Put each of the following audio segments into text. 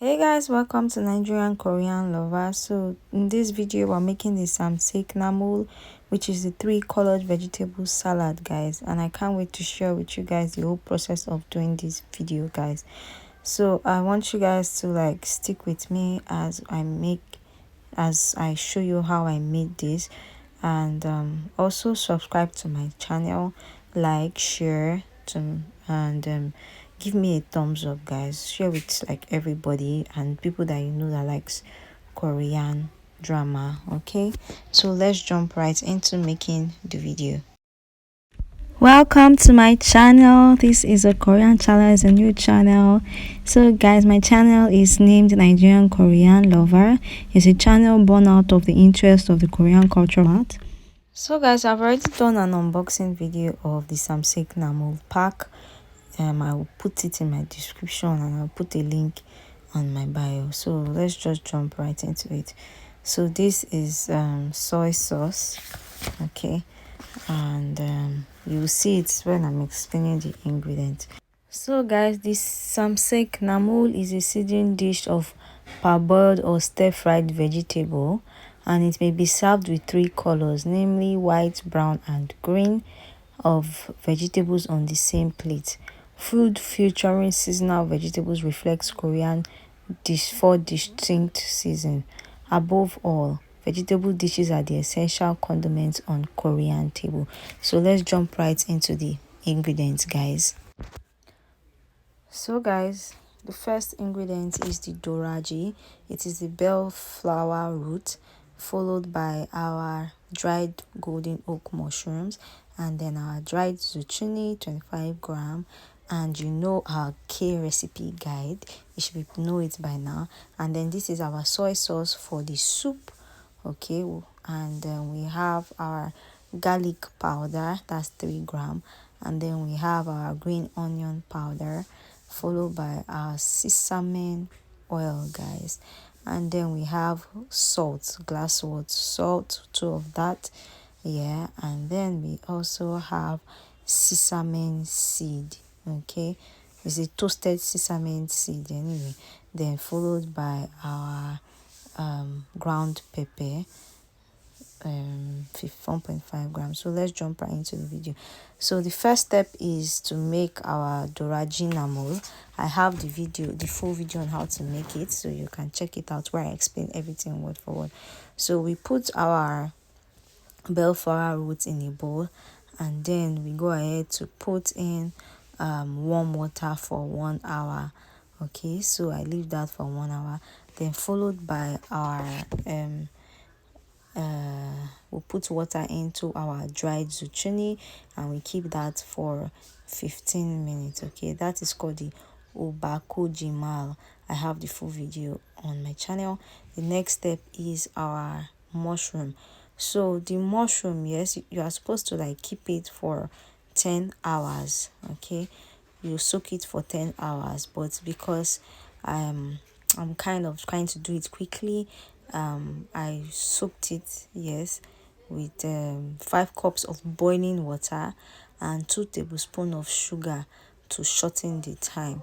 Hey guys, welcome to Nigerian Korean Lover. So in this video we're making the SAMSAEKNAMUL, which is the 3-colored vegetable salad, guys, and I can't wait to share with you guys the whole process of doing this video, guys. So I want you guys to stick with me as I show you how I made this, and also subscribe to my channel, share and give me a thumbs up, guys. Share with everybody and people that you know that likes Korean drama. Okay, so let's jump right into making the video. Welcome to my channel. This is a Korean channel, it's a new channel. So guys, my channel is named Nigerian Korean Lover. It's a channel born out of the interest of the Korean culture. So guys, I've already done an unboxing video of the SAMSAEKNAMUL pack. I will put it in my description and I'll put a link on my bio. So let's just jump right into it. So this is soy sauce, okay, and you'll see it when I'm explaining the ingredients. So guys, this SAMSAEKNAMUL is a seasoned dish of parboiled or stir-fried vegetable, and it may be served with 3 colors, namely white, brown and green, of vegetables on the same plate. Food featuring seasonal vegetables reflects Korean 4 distinct seasons. Above all, vegetable dishes are the essential condiments on Korean table. So let's jump right into the ingredients, guys. So guys, the first ingredient is the doraji. It is the bell flower root, followed by our dried golden oak mushrooms, and then our dried zucchini 25 gram, and you know our K recipe guide, you should know it by now. And then this is our soy sauce for the soup, okay, and then we have our garlic powder, that's 3 gram, and then we have our green onion powder, followed by our sesame oil, guys, and then we have salt, glass salt, 2 of that, yeah, and then we also have sesame seed, okay, it's a toasted sesame seed anyway, then followed by our ground pepper, 1.5 grams. So let's jump right into the video. So the first step is to make our doraji namul. I have the full video on how to make it, so you can check it out where I explain everything word for word. So we put our bell flower roots in a bowl, and then we go ahead to put in warm water for 1 hour. Okay, so I leave that for 1 hour, then followed by our we'll put water into our dried zucchini, and we keep that for 15 minutes. Okay, that is called the obakojimal. I have the full video on my channel. The next step is our mushroom. So the mushroom, yes, you are supposed to keep it for 10 hours. Okay, you soak it for 10 hours, but because I'm kind of trying to do it quickly, I soaked it, yes, with 5 cups of boiling water and 2 tablespoons of sugar to shorten the time,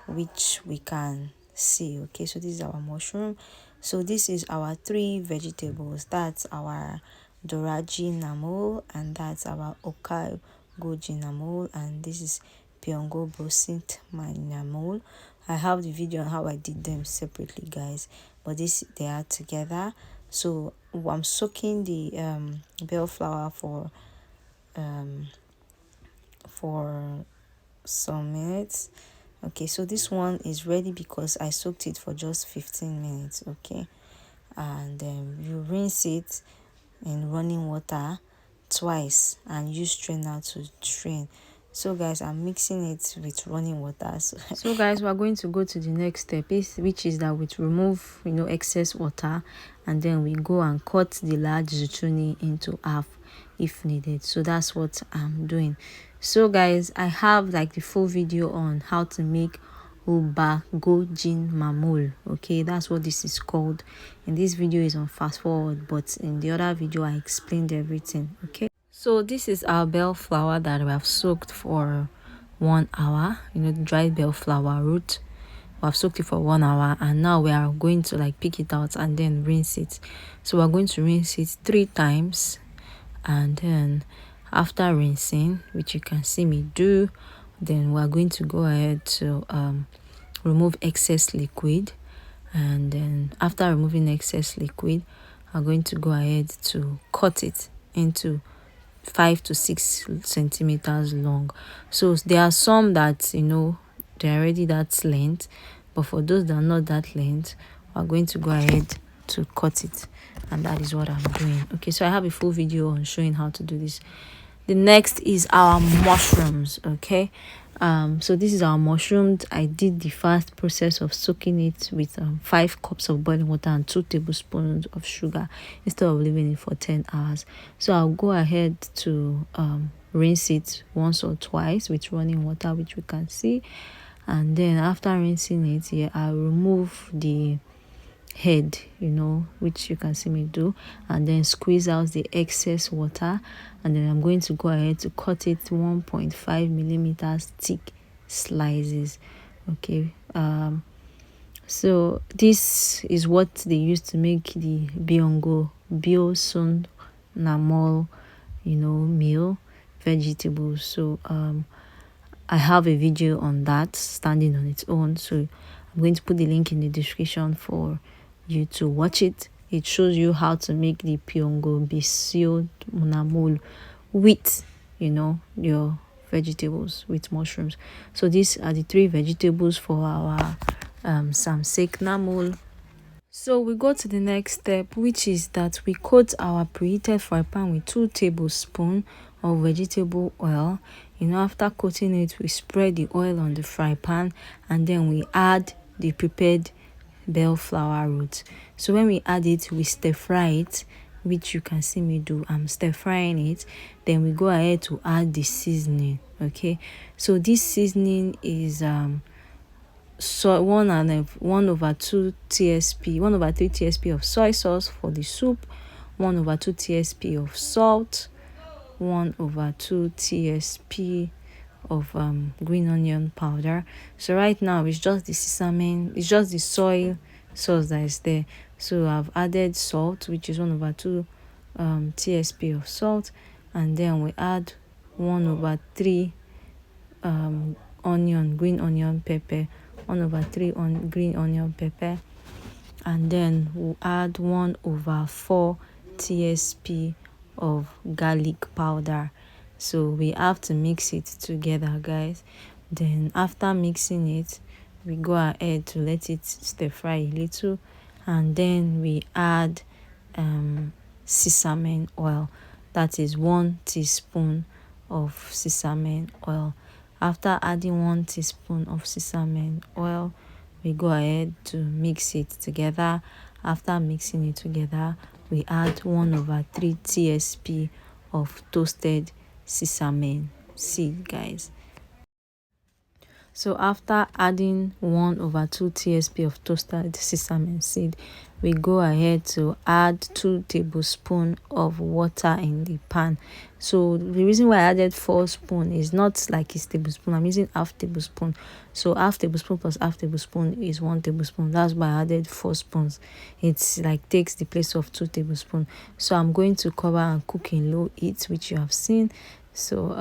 which we can see. Okay, so this is our mushroom. So this is our 3 vegetables. That's our doraji namul, and that's our okai goji namul, and this is pyeonggo brosint namul. I have the video on how I did them separately, guys, but they are together. So I'm soaking the bell flower for some minutes. Okay, so this one is ready because I soaked it for just 15 minutes. Okay, and then you rinse it in running water twice and use strainer to strain. So guys, I'm mixing it with running water. So guys, we're going to go to the next step, which is that we remove excess water, and then we go and cut the large zucchini into half if needed. So that's what I'm doing. So guys, I have the full video on how to make obagojin mamul. Okay, that's what this is called. And this video is on fast forward, but in the other video I explained everything. Okay, so this is our bell flower that we have soaked for 1 hour, dried bell flower root, we have soaked it for 1 hour, and now we are going to like pick it out and then rinse it. So we're going to rinse it 3 times, and then after rinsing, which you can see me do, then we're going to go ahead to remove excess liquid. And then after removing excess liquid, I'm going to go ahead to cut it into 5 to 6 centimeters long. So there are some that, you know, they're already that length, but for those that are not that length, we're going to go ahead to cut it, and that is what I'm doing. Okay, so I have a full video on showing how to do this. The next is our mushrooms. Okay, so this is our mushrooms. I did the fast process of soaking it with 5 cups of boiling water and 2 tablespoons of sugar instead of leaving it for 10 hours. So I'll go ahead to rinse it once or twice with running water, which we can see, and then after rinsing it, here I'll remove the head, you know, which you can see me do, and then squeeze out the excess water, and then I'm going to go ahead to cut it 1.5 millimeters thick slices. Okay, so this is what they use to make the biosun namul, you know, meal vegetables. So I have a video on that standing on its own, so I'm going to put the link in the description for you to watch it. It shows you how to make the piongo bisio namul with, you know, your vegetables, with mushrooms. So these are the 3 vegetables for our SAMSAEK NAMUL. So we go to the next step, which is that we coat our preheated fry pan with 2 tablespoons of vegetable oil. You know, after coating it, we spread the oil on the fry pan, and then we add the prepared bell flour root. So when we add it, we stir fry it, which you can see me do. I'm stir frying it. Then we go ahead to add the seasoning. Okay, so this seasoning is so 1/2 tsp, 1/3 tsp of soy sauce for the soup, 1/2 tsp of salt, 1/2 tsp of green onion powder. So right now it's just the sesame, it's just the soy sauce that is there. So I've added salt, which is 1/2 tsp of salt, and then we add 1/3 green onion pepper, 1/3 on green onion pepper, and then we'll add 1/4 tsp of garlic powder. So we have to mix it together, guys. Then after mixing it, we go ahead to let it stir fry a little, and then we add sesame oil. That is 1 teaspoon of sesame oil. After adding 1 teaspoon of sesame oil, we go ahead to mix it together. After mixing it together, we add 1/3 tsp of toasted sesame seed, guys. So after adding 1/2 tsp of toasted sesame seed, we go ahead to add 2 tablespoons of water in the pan. So the reason why I added 4 spoons is not like it's tablespoon. I'm using half tablespoon. So half tablespoon plus half tablespoon is 1 tablespoon. That's why I added 4 spoons. It's like takes the place of 2 tablespoons. So I'm going to cover and cook in low heat, which you have seen. So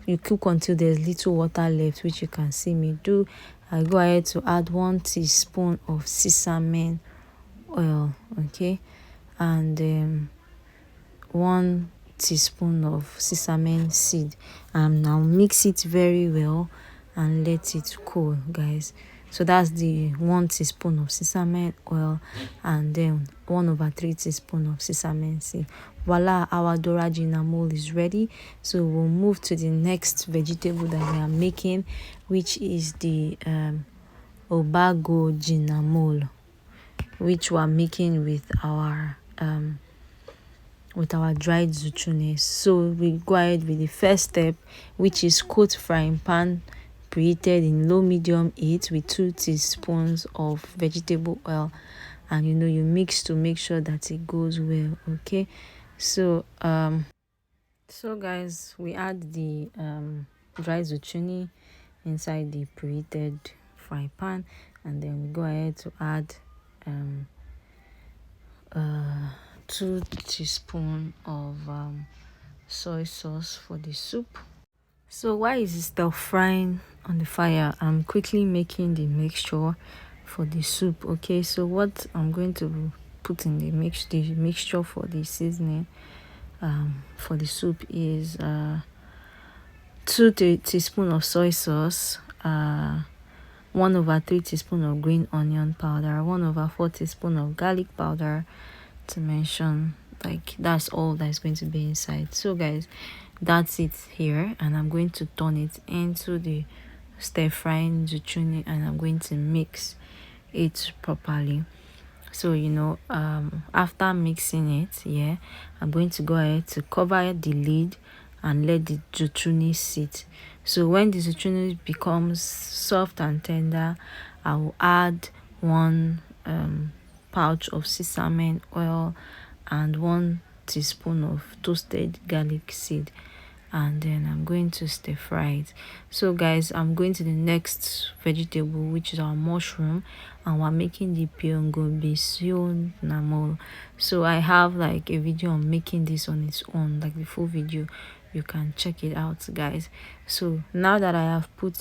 you cook until there's little water left, which you can see me do. I go ahead to add 1 teaspoon of sesame oil, okay, and 1 teaspoon of sesame seed, and now mix it very well and let it cool, guys. So that's the 1 teaspoon of sesame oil, and then 1/3 teaspoon of sesame seed. Voila, our doraji namul is ready. So we'll move to the next vegetable that we are making, which is the obago jinamul, which we are making with our dried zucchini. So we go ahead with the first step, which is coat frying pan preheated in low medium heat with 2 teaspoons of vegetable oil, and you know, you mix to make sure that it goes well. Okay, so guys, we add the dried zucchini inside the preheated fry pan, and then we go ahead to add 2 teaspoons of soy sauce for the soup. So while it's still frying on the fire, I'm quickly making the mixture for the soup. Okay, so what I'm going to put in the mixture for the seasoning for the soup is 2 teaspoons of soy sauce, 1/3 teaspoon of green onion powder, 1/4 teaspoon of garlic powder, to mention. Like, that's all that's going to be inside. So guys, that's it here, and I'm going to turn it into the stir frying zucchini, and I'm going to mix it properly. So after mixing it, I'm going to go ahead to cover the lid and let the zucchini sit. So when the zucchini becomes soft and tender, I will add 1 pouch of sesame oil and 1 teaspoon of toasted garlic seed, and then I'm going to stir fry it. So guys, I'm going to the next vegetable, which is our mushroom, and we're making the namul. So I have like a video on making this on its own, like the full video. You can check it out, guys. So now that I have put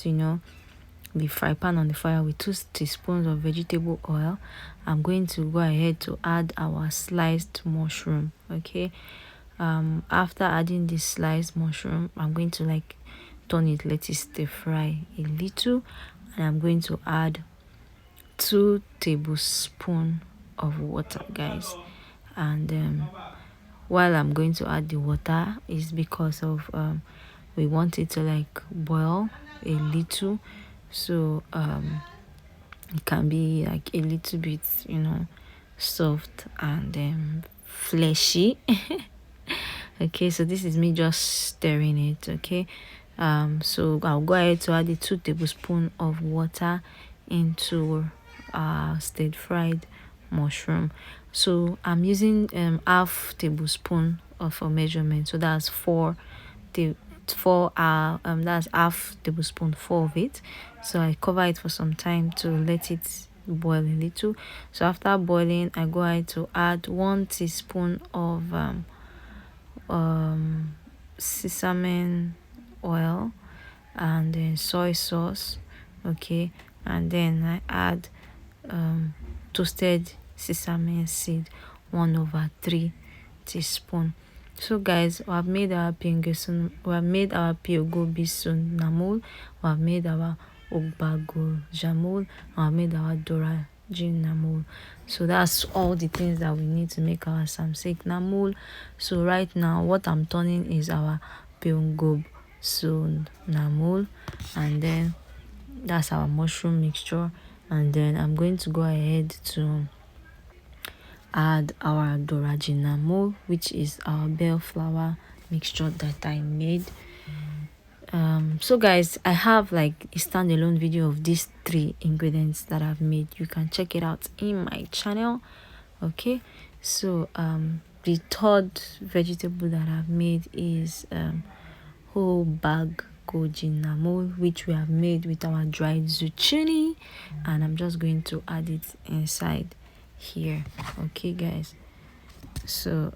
the fry pan on the fire with 2 teaspoons of vegetable oil, I'm going to go ahead to add our sliced mushroom. Okay, after adding this sliced mushroom, I'm going to turn it, let it stir fry a little, and I'm going to add 2 tablespoons of water, guys. And while I'm going to add the water is because of we want it to boil a little, so it can be a little bit soft and fleshy. Okay, so this is me just stirring it. Okay, so I'll go ahead to add the 2 tablespoons of water into stir fried mushroom. So I'm using half tablespoon of a measurement, so that's that's half tablespoon, 4 of it. So I cover it for some time to let it boil a little. So after boiling, I go ahead to add 1 teaspoon of sesame oil and then soy sauce. Okay, and then I add toasted sesame seed, 1/3 teaspoon. So guys, we have made our piogobisun namul, we have made our ogbago jamul, we have made our dorajin namul. So that's all the things that we need to make our samsaek namul. So right now what I'm turning is our piogobisun namul, and then that's our mushroom mixture. And then I'm going to go ahead to add our dorajin namul, which is our bell flour mixture that I made. So guys, I have a standalone video of these 3 ingredients that I've made. You can check it out in my channel. Okay, so the 3rd vegetable that I've made is whole bag goji namul, which we have made with our dried zucchini, and I'm just going to add it inside here. Okay guys, so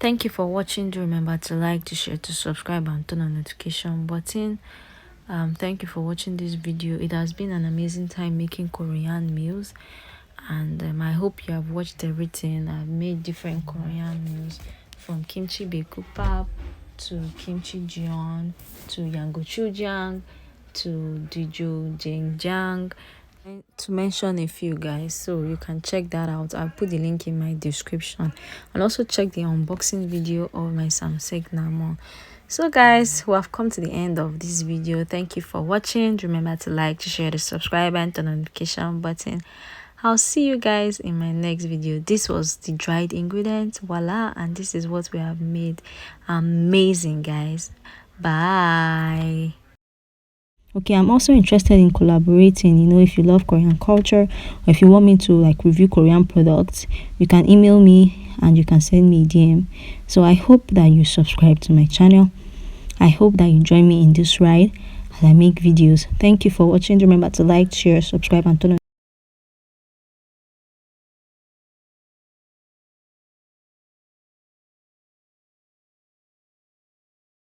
thank you for watching. Do remember to like, to share, to subscribe, and turn on the notification button. Thank you for watching this video. It has been an amazing time making Korean meals, and I hope you have watched everything. I've made different Korean meals, from kimchi baekupap to kimchi jeon to yangochujang to dijo jjang, to mention a few, guys. So you can check that out. I'll put the link in my description, and also check the unboxing video of my samsaek namul. So guys, we have come to the end of this video. Thank you for watching. Remember to like, to share, to subscribe, and turn on the notification button. I'll see you guys in my next video. This was the dried ingredients, voila, and this is what we have made. Amazing, guys. Bye. Okay, I'm also interested in collaborating. If you love Korean culture, or if you want me to review Korean products, you can email me and you can send me a DM. So I hope that you subscribe to my channel. I hope that you join me in this ride. as I make videos. Thank you for watching. Remember to like, share, subscribe, and turn on